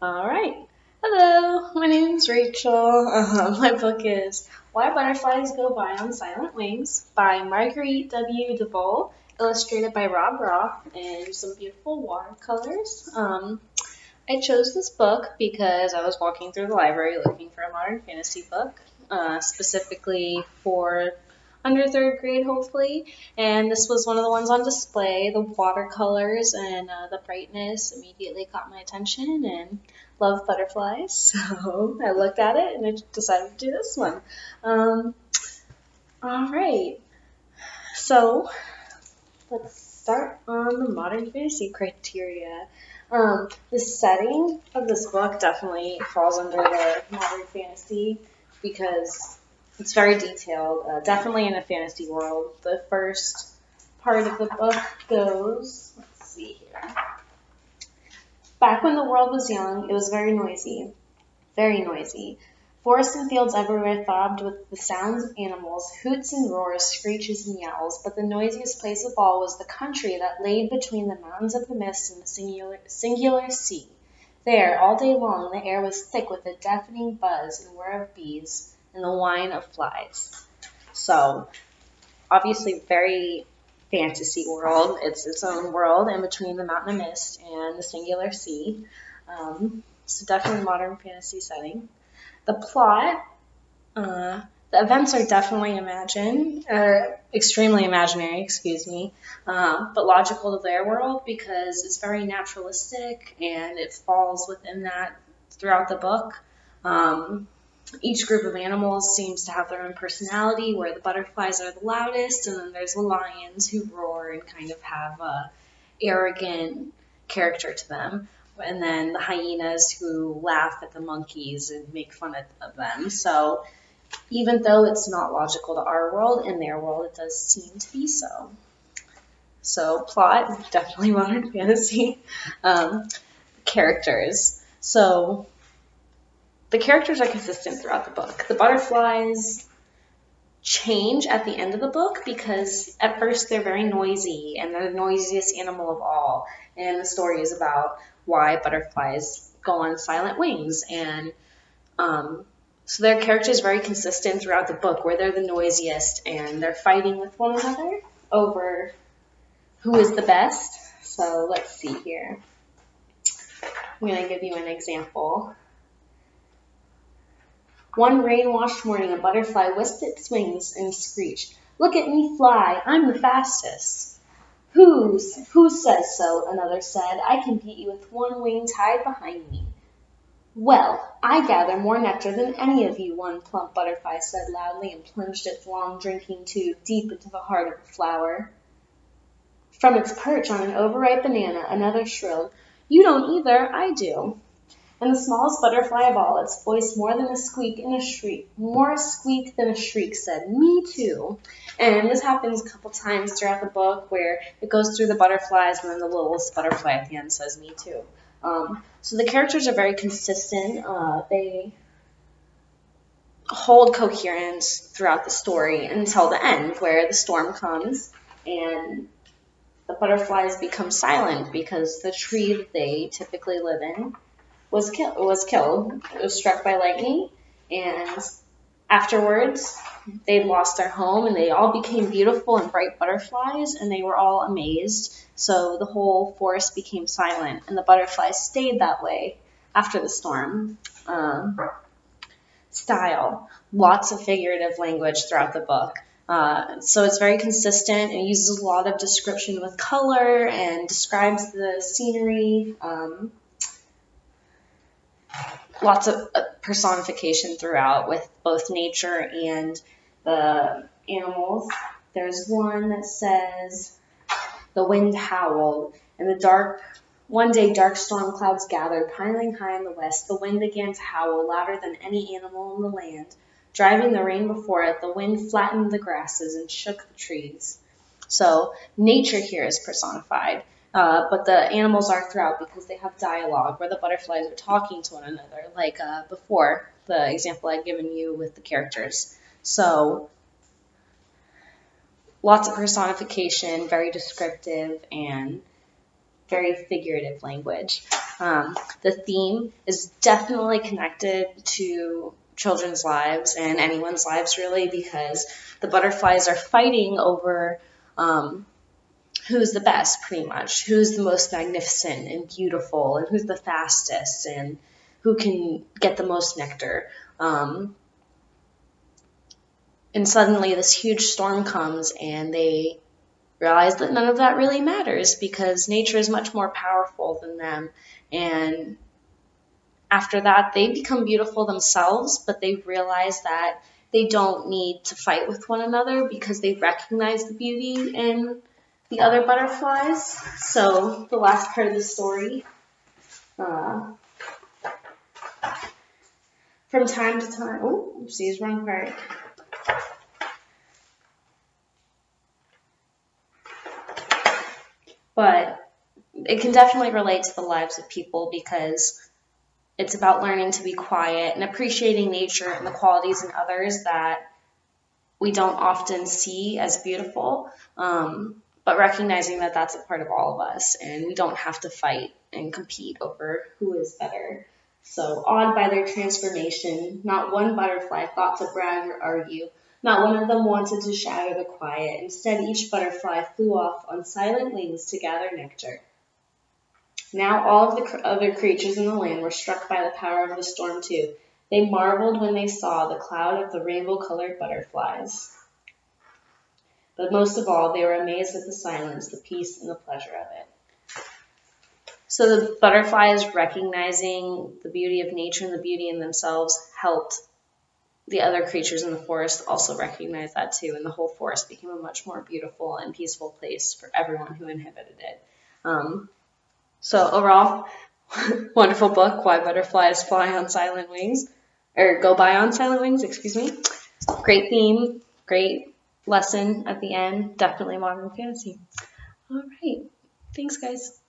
All right. Hello, my name is Rachel. My book is Why Butterflies Go By on Silent Wings by Marguerite W. Davol, illustrated by Roth, and some beautiful watercolors. I chose this book because I was walking through the library looking for a modern fantasy book, specifically for under third grade, hopefully. And this was one of the ones on display. The watercolors and the brightness immediately caught my attention, and love butterflies. So I looked at it and I decided to do this one. All right. So let's start on the modern fantasy criteria. The setting of this book definitely falls under the modern fantasy because it's very detailed, definitely in a fantasy world. The first part of the book goes, let's see here. Back when the world was young, it was very noisy. Very noisy. Forests and fields everywhere throbbed with the sounds of animals, hoots and roars, screeches and yowls, but the noisiest place of all was the country that lay between the mountains of the mist and the singular sea. There, all day long, the air was thick with a deafening buzz and whir of bees and the whine of flies. So, obviously very fantasy world. It's its own world in between the mountain of mist and the singular sea. So definitely modern fantasy setting. The plot, the events are definitely extremely imaginary, but logical to their world because it's very naturalistic and it falls within that throughout the book. Each group of animals seems to have their own personality, where the butterflies are the loudest, and then there's the lions who roar and kind of have a arrogant character to them, and then the hyenas who laugh at the monkeys and make fun of them. So even though it's not logical to our world, in their world it does seem to be so. So plot, definitely modern fantasy. Characters. So the characters are consistent throughout the book. The butterflies change at the end of the book because at first they're very noisy and they're the noisiest animal of all. And the story is about why butterflies go on silent wings. And so their character is very consistent throughout the book where they're the noisiest and they're fighting with one another over who is the best. So let's see here. I'm going to give you an example. One rain-washed morning, a butterfly whisked its wings and screeched, "Look at me fly! I'm the fastest!" Who says so?" another said. "I can beat you with one wing tied behind me." "Well, I gather more nectar than any of you," one plump butterfly said loudly and plunged its long drinking tube deep into the heart of the flower. From its perch on an overripe banana, another shrilled, "You don't either, I do." And the smallest butterfly of all, its voice more a squeak than a shriek, said, "Me too." And this happens a couple times throughout the book where it goes through the butterflies and then the littlest butterfly at the end says, "Me too." So the characters are very consistent. They hold coherence throughout the story until the end where the storm comes and the butterflies become silent because the tree that they typically live in was killed. It was struck by lightning, and afterwards they lost their home and they all became beautiful and bright butterflies and they were all amazed. So the whole forest became silent and the butterflies stayed that way after the storm. Style. Lots of figurative language throughout the book. So it's very consistent and uses a lot of description with color and describes the scenery. Lots of personification throughout with both nature and the animals. There's one that says, "The wind howled, and one day dark storm clouds gathered, piling high in the west. The wind began to howl louder than any animal in the land. Driving the rain before it, the wind flattened the grasses and shook the trees." So nature here is personified. But the animals are throughout because they have dialogue where the butterflies are talking to one another, like before, the example I'd given you with the characters. So lots of personification, very descriptive, and very figurative language. The theme is definitely connected to children's lives and anyone's lives really, because the butterflies are fighting over who's the best, pretty much, who's the most magnificent and beautiful, and who's the fastest, and who can get the most nectar. And suddenly this huge storm comes, and they realize that none of that really matters because nature is much more powerful than them. And after that, they become beautiful themselves, but they realize that they don't need to fight with one another because they recognize the beauty in the other butterflies. So the last part of the story, from time to time, oh, oopsies, wrong part. But it can definitely relate to the lives of people because it's about learning to be quiet and appreciating nature and the qualities in others that we don't often see as beautiful, but recognizing that that's a part of all of us and we don't have to fight and compete over who is better. So, awed by their transformation, not one butterfly thought to brag or argue. Not one of them wanted to shatter the quiet. Instead, each butterfly flew off on silent wings to gather nectar. Now all of the other creatures in the land were struck by the power of the storm too. They marveled when they saw the cloud of the rainbow-colored butterflies. But most of all, they were amazed at the silence, the peace, and the pleasure of it. So the butterflies recognizing the beauty of nature and the beauty in themselves helped the other creatures in the forest also recognize that too, and the whole forest became a much more beautiful and peaceful place for everyone who inhabited it. So overall, wonderful book, Why Butterflies Fly on Silent Wings, or Go By on Silent Wings, excuse me. Great theme, great lesson at the end, definitely modern fantasy. All right, thanks guys.